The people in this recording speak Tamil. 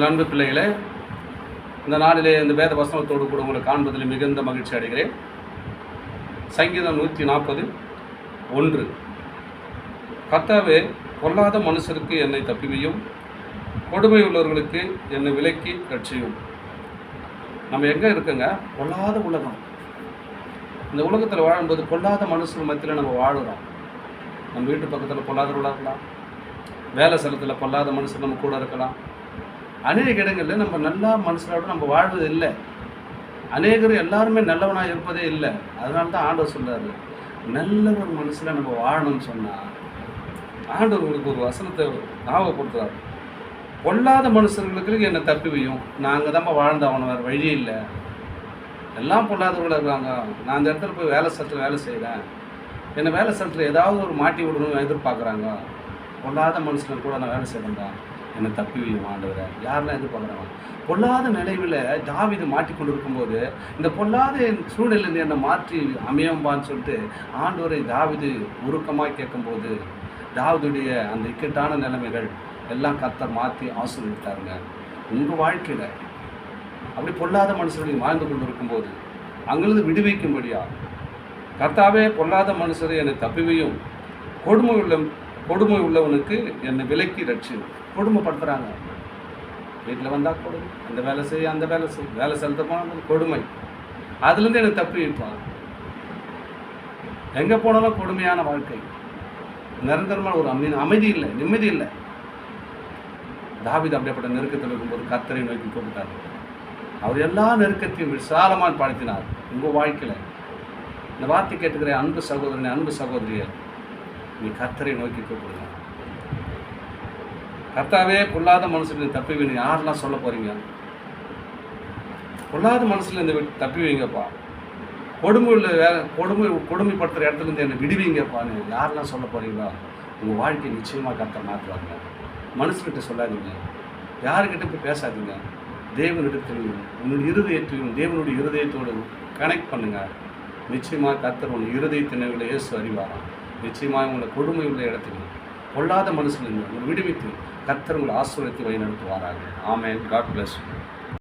அன்பு பிள்ளைகளே, இந்த நாளிலே இந்த வேத வசனத்தோடு கூட உங்களை காண்பதில் மிகுந்த மகிழ்ச்சி அடைகிறேன். சங்கீதம் 140:1. கர்த்தாவே, பொல்லாத மனுஷருக்கு என்னை தப்பிவையும், கொடுமை உள்ளவர்களுக்கு என்னை விலக்கி ரட்சியும். நம்ம எங்கே இருக்குங்க? பொல்லாத உலகம். இந்த உலகத்தில் வாழும்போது பொல்லாத மனுஷன் மத்தியில் நம்ம வாழுகிறோம். நம்ம வீட்டு பக்கத்தில் பொல்லாதவர்களாக இருக்கலாம், வேலை ஸ்தலத்தில் பொல்லாத மனுஷன் நம்ம கூட இருக்கலாம். அநேக இடங்களில் நம்ம நல்லா மனுஷனோட நம்ம வாழ்வது இல்லை. அநேகர் எல்லாருமே நல்லவனாக இருப்பதே இல்லை. அதனால தான் ஆண்டவர் சொல்கிறாரு, நல்ல ஒரு மனுஷனை நம்ம வாழணும்னு சொன்னால் ஆண்டவர் உங்களுக்கு ஒரு வசனத்தை ஞாபகப்படுத்துகிறார். பொல்லாத மனுஷர்களுக்கு என்னை தப்பிவையும். நாங்கள் தான் வாழ்ந்தாகணும், வேறு வழியே இல்லை. எல்லாம் பொல்லாதவர்களாக இருக்காங்க. நான் அந்த இடத்துல போய் வேலை ஸ்தலத்தில் வேலை செய்கிறேன், என்னை வேலை ஸ்தலத்தில் ஏதாவது ஒரு மாட்டி விடணும்னு எதிர்பார்க்குறாங்க. பொல்லாத மனுஷனை கூட நான் வேலை செய்கிறேன்டா, என்னை தப்பிவையும் ஆண்டவரை. யாரெல்லாம் எதிர்பார்க்குறாங்க? பொல்லாத நிலைவில் தாவீது மாட்டிக்கொண்டு இருக்கும்போது, இந்த பொல்லாத சூழ்நிலையிலேருந்து என்னை மாற்றி அமையம்பான்னு சொல்லிட்டு ஆண்டவரை தாவீது உருக்கமாக கேட்கும்போது, தாவீதுடைய அந்த இக்கட்டான நிலைமைகள் எல்லாம் கர்த்தர் மாற்றி ஆசீர்வதித்தாருங்க. உங்கள் வாழ்க்கையில் அப்படி பொல்லாத மனுஷர்கள் வாழ்ந்து கொண்டு இருக்கும்போது அங்கிருந்து விடுவிக்கும்படியா, கர்த்தாவே, பொல்லாத மனுஷரை என்னை தப்பிவையும், கொடுமை உள்ளவனுக்கு என்னை விலக்கி ரட்சியும். கொடுமைப்படுத்துகிறாங்க. வீட்டில் வந்தால் கொடுமை, அந்த வேலை செய்ய அந்த வேலை செய், வேலை செலுத்தமான கொடுமை, அதுலேருந்து எனக்கு தப்பி வைப்பான். எங்கே போனாலும் கொடுமையான வாழ்க்கை, நிரந்தரமான ஒரு அமைதி இல்லை, நிம்மதி இல்லை. தாவீது அப்படிப்பட்ட நெருக்கத்தில் இருக்கும்போது கர்த்தரை நோக்கி கூப்பிட்டார். அவர் எல்லா நெருக்கத்தையும் விசாலமாக படுத்தினார். உங்கள் வாழ்க்கையில் இந்த வார்த்தை கேட்டுக்கிற அன்பு சகோதரனே, அன்பு சகோதரியை, நீ கர்த்தரை நோக்கி கூப்பிடுங்க. கர்த்தாவே, பொல்லாத மனுஷன் தப்பி வைங்க. யாரெல்லாம் சொல்ல போகிறீங்க? பொல்லாத மனுஷன் இந்த தப்பி வைங்கப்பா, கொடுமைப்படுத்துகிற இடத்துலேருந்து என்னை விடுவீங்கப்பான்னு யாரெல்லாம் சொல்ல போகிறீங்களா? உங்கள் வாழ்க்கையை நிச்சயமாக கர்த்தர் மாற்றுவாங்க. மனுஷன்கிட்ட சொல்லாதீங்க, யாருக்கிட்ட போய் பேசாதீங்க. தேவனிடத்திலையும் உன்னுடைய இருதயத்தையும் தேவனுடைய இருதயத்தோடு கனெக்ட் பண்ணுங்கள். நிச்சயமாக கர்த்தர் உங்கள் இருதயத்தினை இயேசு அறிவாராம். நிச்சயமாக உங்களை கொடுமை உள்ள இடத்துக்கு, பொல்லாத மனுஷன் உங்களை விடுவித்து கர்த்தர் உங்களை ஆசீர்வதித்து வழி நடத்துவாராக. ஆமென். God bless you.